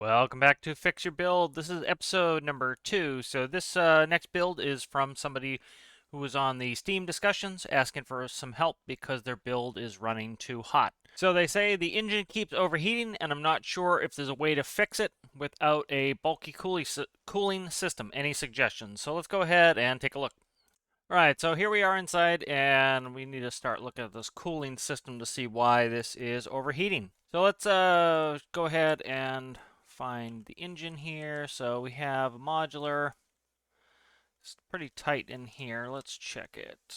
Welcome back to Fix Your Build. This is episode number 2. So this next build is from somebody who was on the Steam discussions asking for some help because their build is running too hot. So they say the engine keeps overheating and I'm not sure if there's a way to fix it without a bulky cooling system. Any suggestions? So let's go ahead and take a look. All right, so here we are inside, and we need to start looking at this cooling system to see why this is overheating. So let's go ahead and find the engine here. So we have a modular. It's pretty tight in here. Let's check it.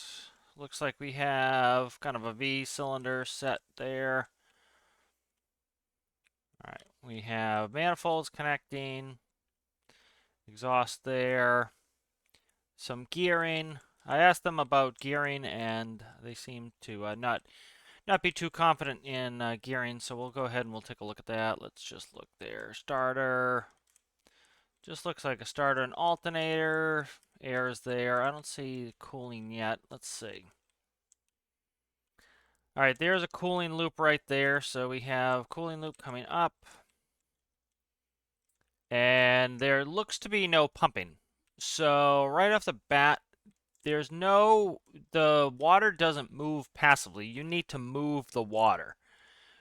Looks like we have kind of a V cylinder set there. All right, we have manifolds connecting, exhaust there, some gearing. I asked them about gearing, and they seem to not be too confident in gearing, so we'll go ahead and we'll take a look at that. Let's just look there. Starter. Just looks like a starter and alternator. Air's there. I don't see cooling yet. Let's see. All right, there's a cooling loop right there. So we have cooling loop coming up. And there looks to be no pumping. So right off the bat, the water doesn't move passively. You need to move the water.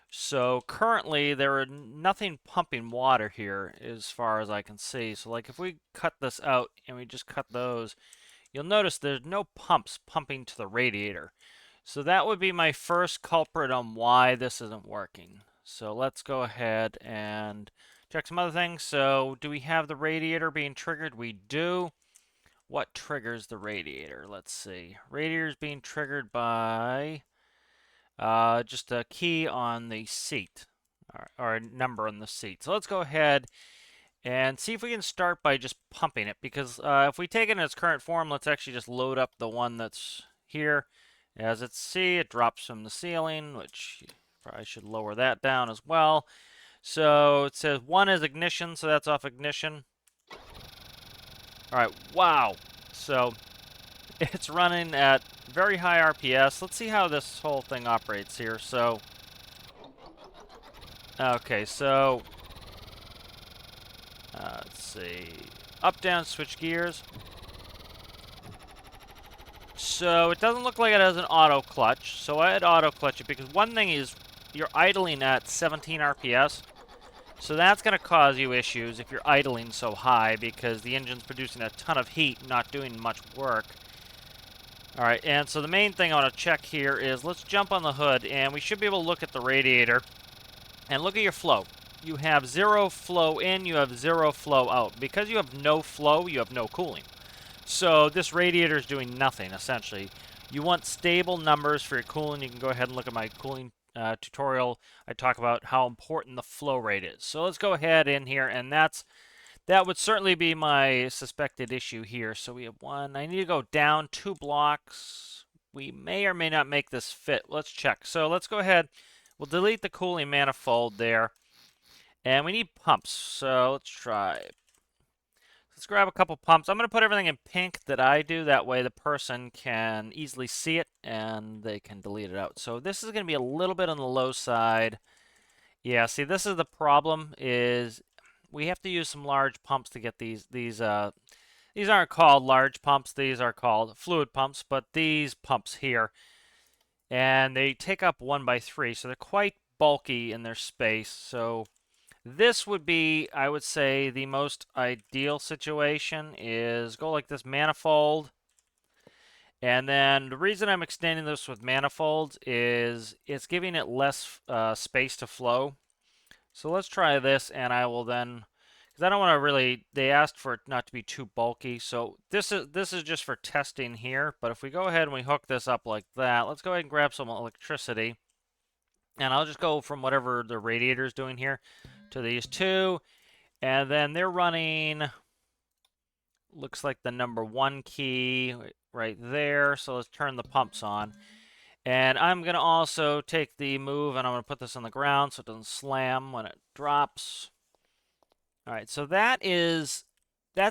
So currently there are nothing pumping water here as far as I can see. So like if we cut this out and we just cut those, you'll notice there's no pumps pumping to the radiator. So that would be my first culprit on why this isn't working. So let's go ahead and check some other things. So do we have the radiator being triggered? We do. What triggers the radiator? Let's see. Radiator is being triggered by just a key on the seat, or a number on the seat. So let's go ahead and see if we can start by just pumping it, because if we take it in its current form, let's actually just load up the one that's here. As it's C, it drops from the ceiling, which probably should lower that down as well. So it says 1 is ignition, so that's off ignition. All right, wow. So it's running at very high RPS. Let's see how this whole thing operates here. So, okay, so let's see. Up, down, switch gears. So it doesn't look like it has an auto clutch. So I'd auto clutch it because one thing is you're idling at 17 RPS. So that's going to cause you issues if you're idling so high because the engine's producing a ton of heat, not doing much work. All right, and so the main thing I want to check here is let's jump on the hood, and we should be able to look at the radiator and look at your flow. You have 0 flow in, you have 0 flow out. Because you have no flow, you have no cooling. So this radiator is doing nothing, essentially. You want stable numbers for your cooling. You can go ahead and look at my cooling tutorial. I talk about how important the flow rate is. So let's go ahead in here, and that would certainly be my suspected issue here. So we have 1. I need to go down 2 blocks. We may or may not make this fit. Let's check. So let's go ahead. We'll delete the cooling manifold there. And we need pumps. So let's try. Let's grab a couple pumps. I'm going to put everything in pink that I do. That way the person can easily see it and they can delete it out. So this is going to be a little bit on the low side. Yeah, see, this is the problem is we have to use some large pumps to get these aren't called large pumps. These are called fluid pumps, but these pumps here, and they take up 1/3, so they're quite bulky in their space. So this would be, I would say, the most ideal situation is go like this manifold. And then the reason I'm extending this with manifolds is it's giving it less space to flow. So let's try this, and I will then, because I don't want to really, they asked for it not to be too bulky. So this is just for testing here. But if we go ahead and we hook this up like that, let's go ahead and grab some electricity. And I'll just go from whatever the radiator is doing here to these two. And then they're running, looks like the number 1 key right there. So let's turn the pumps on. And I'm going to also take the move and I'm going to put this on the ground so it doesn't slam when it drops. All right, so that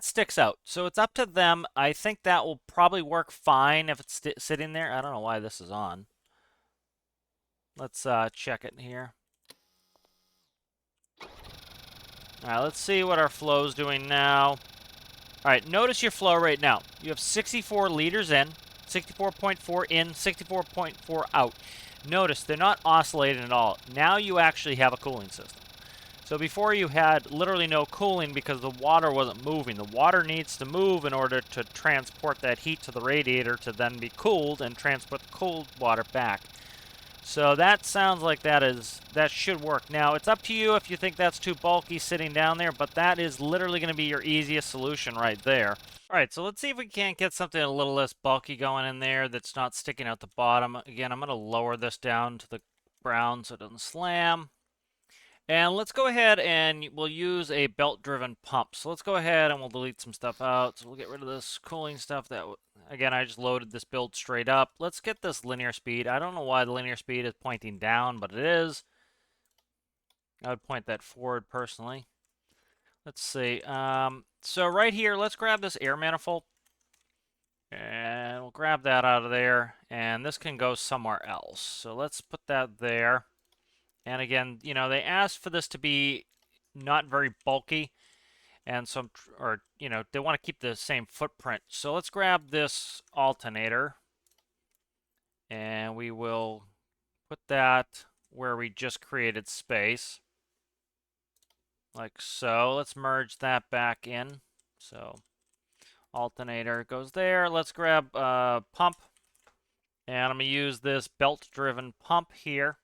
sticks out. So it's up to them. I think that will probably work fine if it's sitting there. I don't know why this is on. Let's check it here. All right, let's see what our flow's doing now. All right, notice your flow rate now. You have 64 liters in, 64.4 in, 64.4 out. Notice they're not oscillating at all. Now you actually have a cooling system. So before you had literally no cooling because the water wasn't moving. The water needs to move in order to transport that heat to the radiator to then be cooled and transport the cold water back. So that sounds like that should work. Now, it's up to you if you think that's too bulky sitting down there, but that is literally going to be your easiest solution right there. All right, so let's see if we can't get something a little less bulky going in there that's not sticking out the bottom. Again, I'm going to lower this down to the ground so it doesn't slam. And let's go ahead and we'll use a belt-driven pump. So let's go ahead and we'll delete some stuff out. So we'll get rid of this cooling stuff. Again, I just loaded this build straight up. Let's get this linear speed. I don't know why the linear speed is pointing down, but it is. I would point that forward personally. Let's see. So right here, let's grab this air manifold. And we'll grab that out of there. And this can go somewhere else. So let's put that there. And again, you know, they asked for this to be not very bulky, and they want to keep the same footprint. So let's grab this alternator, and we will put that where we just created space, like so. Let's merge that back in. So alternator goes there. Let's grab pump, and I'm going to use this belt-driven pump here.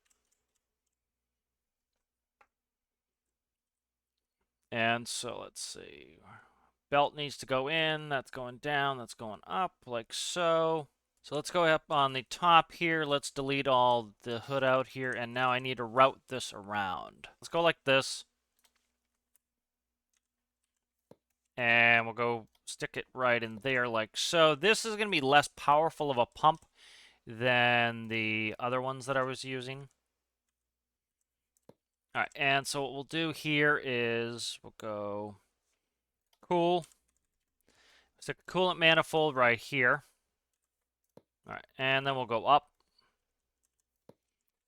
And so let's see. Belt needs to go in. That's going down. That's going up like so. So let's go up on the top here. Let's delete all the hood out here. And now I need to route this around. Let's go like this. And we'll go stick it right in there like so. This is going to be less powerful of a pump than the other ones that I was using. All right, and so what we'll do here is we'll go cool. Stick a coolant manifold right here. All right, and then we'll go up.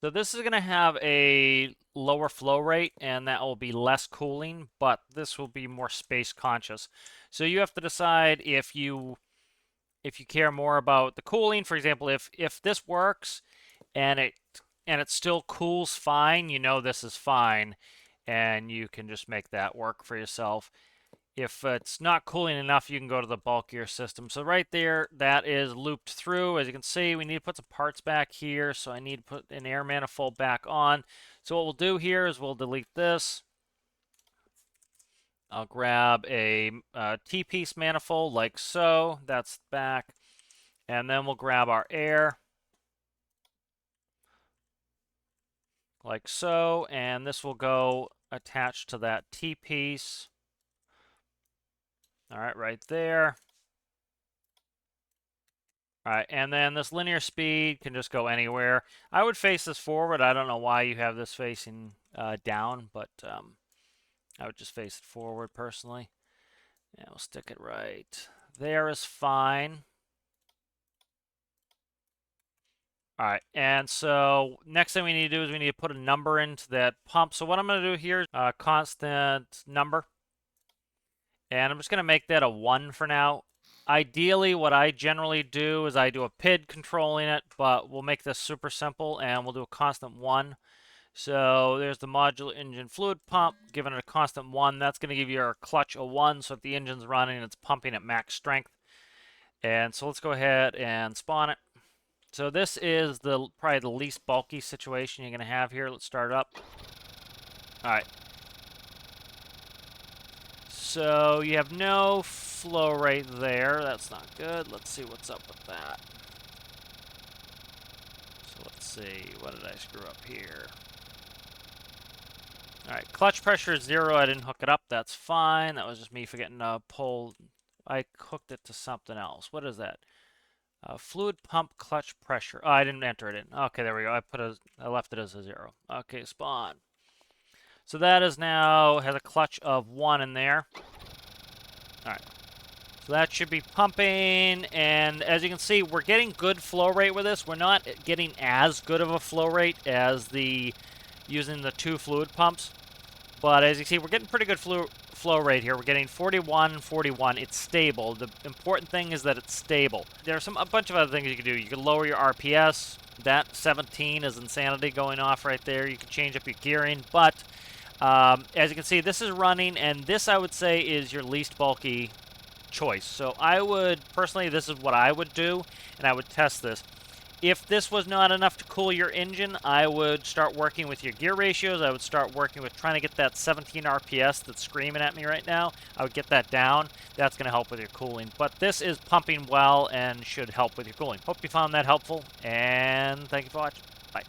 So this is going to have a lower flow rate, and that will be less cooling, but this will be more space conscious. So you have to decide if you care more about the cooling. For example, if this works and it still cools fine, you know this is fine, and you can just make that work for yourself. If it's not cooling enough, you can go to the bulkier system. So right there, that is looped through. As you can see, we need to put some parts back here, so I need to put an air manifold back on. So what we'll do here is we'll delete this. I'll grab a T-piece manifold like so. That's back. And then we'll grab our air. Like so, and this will go attached to that T-piece. All right, right there. All right, and then this linear speed can just go anywhere. I would face this forward. I don't know why you have this facing down, but I would just face it forward personally. And we'll stick it right there is fine. All right, and so next thing we need to do is we need to put a number into that pump. So what I'm going to do here is a constant number. And I'm just going to make that a 1 for now. Ideally, what I generally do is I do a PID controlling it, but we'll make this super simple, and we'll do a constant 1. So there's the modular engine fluid pump, giving it a constant 1. That's going to give your clutch a 1, so if the engine's running, it's pumping at max strength. And so let's go ahead and spawn it. So this is probably the least bulky situation you're going to have here. Let's start up. All right. So you have no flow rate there. That's not good. Let's see what's up with that. So let's see. What did I screw up here? All right. Clutch pressure is 0. I didn't hook it up. That's fine. That was just me forgetting to pull. I hooked it to something else. What is that? Fluid pump clutch pressure. Oh, I didn't enter it in. Okay, there we go. I left it as a 0. Okay, spawn. So that is now has a clutch of 1 in there. All right. So that should be pumping, and as you can see, we're getting good flow rate with this. We're not getting as good of a flow rate as using the 2 fluid pumps, But as you see, we're getting pretty good flow rate here. We're getting 41, 41. It's stable. The important thing is that it's stable. There's a bunch of other things you can do. You can lower your RPS. That 17 is insanity going off right there. You can change up your gearing. But as you can see, this is running, and this I would say is your least bulky choice. So I would, personally, this is what I would do, and I would test this. If this was not enough to cool your engine, I would start working with your gear ratios. I would start working with trying to get that 17 RPS that's screaming at me right now. I would get that down. That's going to help with your cooling. But this is pumping well and should help with your cooling. Hope you found that helpful, and thank you for watching. Bye.